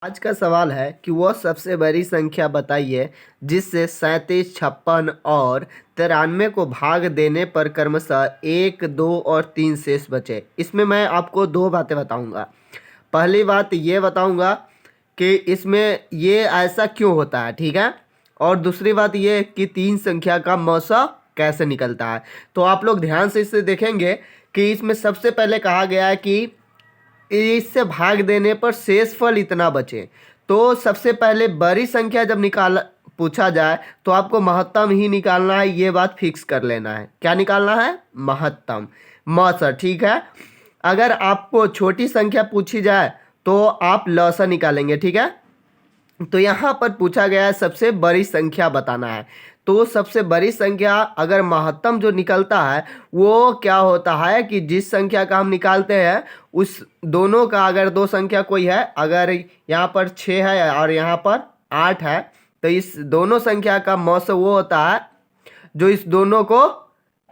आज का सवाल है कि वह सबसे बड़ी संख्या बताइए जिससे 37, 56 और 93 को भाग देने पर क्रमशः 1, 2 और 3 शेष बचे। इसमें मैं आपको दो बातें बताऊंगा। पहली बात ये बताऊंगा कि इसमें ये ऐसा क्यों होता है, ठीक है। और दूसरी बात ये कि तीन संख्या का मौसा कैसे निकलता है। तो आप लोग ध्यान से इसे देखेंगे कि इसमें सबसे पहले कहा गया है कि इससे भाग देने पर शेषफल इतना बचे। तो सबसे पहले बड़ी संख्या जब निकाल पूछा जाए तो आपको महत्तम ही निकालना है, ये बात फिक्स कर लेना है। क्या निकालना है? महत्तम, मौसा, ठीक है। अगर आपको छोटी संख्या पूछी जाए तो आप लौसा निकालेंगे, ठीक है। तो यहाँ पर पूछा गया है सबसे बड़ी संख्या बताना है। तो सबसे बड़ी संख्या अगर महत्तम जो निकलता है वो क्या होता है कि जिस संख्या का हम निकालते हैं उस दोनों का, अगर दो संख्या कोई है, अगर यहाँ पर 6 है और यहाँ पर 8 है, तो इस दोनों संख्या का मौसा वो होता है जो इस दोनों को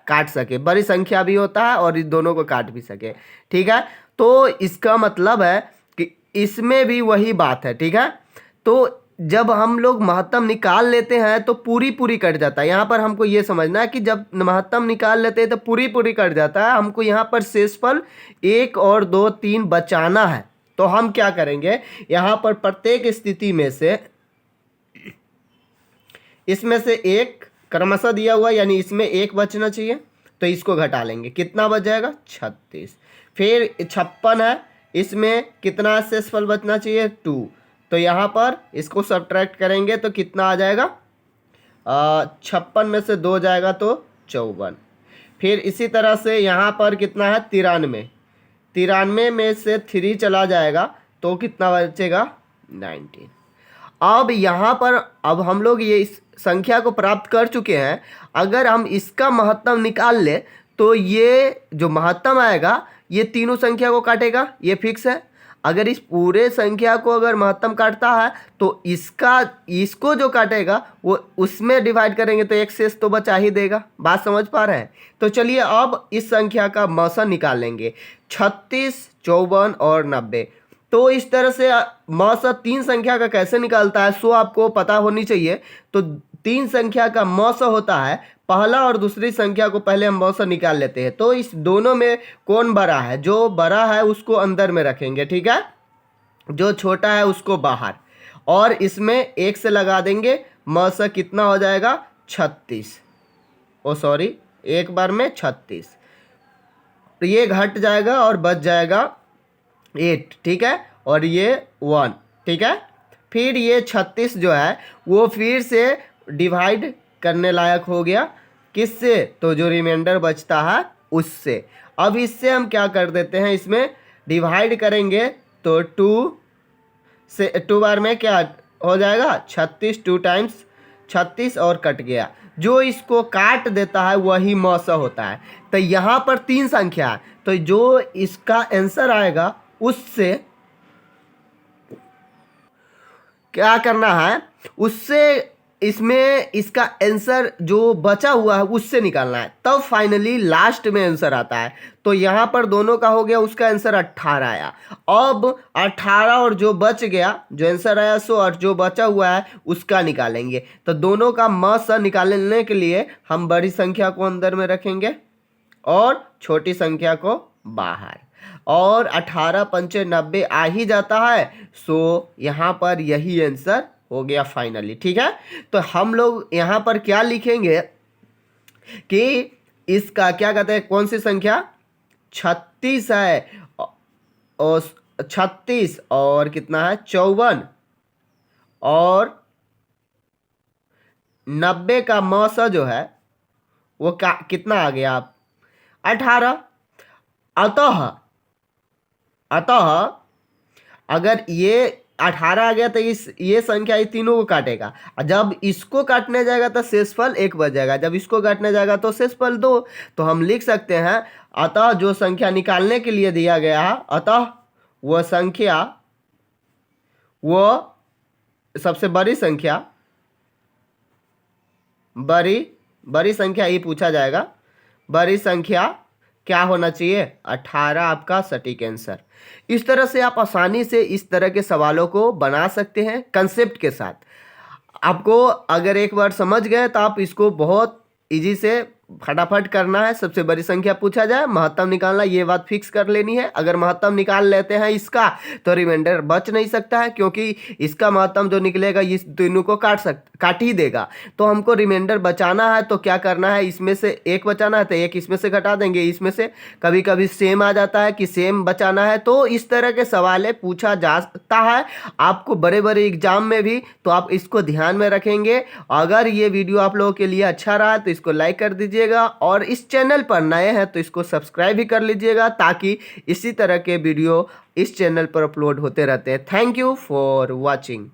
काट सके। बड़ी संख्या भी होता है और इस दोनों को काट भी सके, ठीक है। तो इसका मतलब है कि इसमें भी वही बात है, ठीक है। तो जब हम लोग महत्तम निकाल लेते हैं तो पूरी पूरी कट जाता है। यहाँ पर हमको ये समझना है कि जब महत्तम निकाल लेते हैं तो पूरी पूरी कट जाता है। हमको यहाँ पर शेषफल 1 और 2, 3 बचाना है। तो हम क्या करेंगे, यहाँ पर प्रत्येक स्थिति में से इसमें से एक क्रमशः दिया हुआ, यानी इसमें एक बचना चाहिए, तो इसको घटा लेंगे। कितना बच जाएगा? 36। फिर 56 है, इसमें कितना शेषफल बचना चाहिए? 2। तो यहाँ पर इसको सब्ट्रैक्ट करेंगे तो कितना आ जाएगा? 56 में से 2 जाएगा तो 54। फिर इसी तरह से यहाँ पर कितना है? 93। 93 में से 3 चला जाएगा तो कितना बचेगा? 19। अब यहाँ पर अब हम लोग ये इस संख्या को प्राप्त कर चुके हैं। अगर हम इसका महत्तम निकाल ले तो ये जो महत्तम आएगा ये तीनों संख्या को काटेगा, ये फिक्स है। अगर इस पूरे संख्या को अगर महत्तम काटता है तो इसको जो काटेगा वो उसमें डिवाइड करेंगे तो एक शेष तो बचा ही देगा। बात समझ पा रहे हैं? तो चलिए अब इस संख्या का मौसा निकाल लेंगे, 36, 54 और 90। तो इस तरह से मौसा तीन संख्या का कैसे निकालता है सो आपको पता होनी चाहिए। तो तीन संख्या का मौसा होता है, पहला और दूसरी संख्या को पहले हम मौसा निकाल लेते हैं। तो इस दोनों में कौन बड़ा है? जो बड़ा है उसको अंदर में रखेंगे, ठीक है, जो छोटा है उसको बाहर, और इसमें एक से लगा देंगे। मौसा कितना हो जाएगा? 36। ओ सॉरी, एक बार में 36, तो ये घट जाएगा और बच जाएगा 8, ठीक है, और ये 1, ठीक है। फिर ये 36 जो है वो फिर से डिवाइड करने लायक हो गया। किससे? तो जो रिमाइंडर बचता है उससे। अब इससे हम क्या कर देते हैं, इसमें डिवाइड करेंगे तो 2 से 2 बार में क्या हो जाएगा? 36, 2 टाइम्स 36 और कट गया। जो इसको काट देता है वही मौसा होता है। तो यहाँ पर तीन संख्या है, तो जो इसका आंसर आएगा उससे क्या करना है, उससे इसमें इसका आंसर जो बचा हुआ है उससे निकालना है। तब फाइनली लास्ट में आंसर आता है। तो यहाँ पर दोनों का हो गया, उसका आंसर 18 आया। अब 18 और जो बच गया, जो आंसर आया सो, और जो बचा हुआ है उसका निकालेंगे। तो दोनों का मौसा निकालने के लिए हम बड़ी संख्या को अंदर में रखेंगे और छोटी संख्या को बाहर, और 18 पंचे 90 आ ही जाता है। सो यहाँ पर यही आंसर हो गया फाइनली, ठीक है। तो हम लोग यहाँ पर क्या लिखेंगे कि इसका क्या कहते हैं, कौन सी संख्या? 36 है, और 36 और कितना है? 54 और 90 का मौसा जो है वो कितना आ गया? आप 18। अतः अगर ये 18 आ गया तो ये संख्या ये तीनों को काटेगा। जब इसको काटने जाएगा तो शेषफल 1 बच जाएगा, जब इसको काटने जाएगा तो शेषफल 2। तो हम लिख सकते हैं अतः जो संख्या निकालने के लिए दिया गया है, अतः वह संख्या, वो सबसे बड़ी संख्या, बड़ी संख्या ही पूछा जाएगा, बड़ी संख्या क्या होना चाहिए? 18 आपका सटीक आंसर। इस तरह से आप आसानी से इस तरह के सवालों को बना सकते हैं कंसेप्ट के साथ। आपको अगर एक बार समझ गए तो आप इसको बहुत इजी से फटाफट करना है। सबसे बड़ी संख्या पूछा जाए, महत्तम निकालना, ये बात फिक्स कर लेनी है। अगर महत्तम निकाल लेते हैं इसका तो रिमाइंडर बच नहीं सकता है, क्योंकि इसका महत्तम जो निकलेगा इस दोनों को काट ही देगा। तो हमको रिमाइंडर बचाना है, तो क्या करना है, इसमें से एक बचाना है तो एक इसमें से घटा देंगे, इसमें से कभी कभी सेम आ जाता है कि सेम बचाना है। तो इस तरह के सवाल पूछा जा सकता है आपको बड़े बड़े एग्जाम में भी, तो आप इसको ध्यान में रखेंगे। अगर ये वीडियो आप लोगों के लिए अच्छा रहा तो इसको लाइक कर दीजिएगा, और इस चैनल पर नए हैं तो इसको सब्सक्राइब भी कर लीजिएगा, ताकि इसी तरह के वीडियो इस चैनल पर अपलोड होते रहते हैं। Thank you for watching.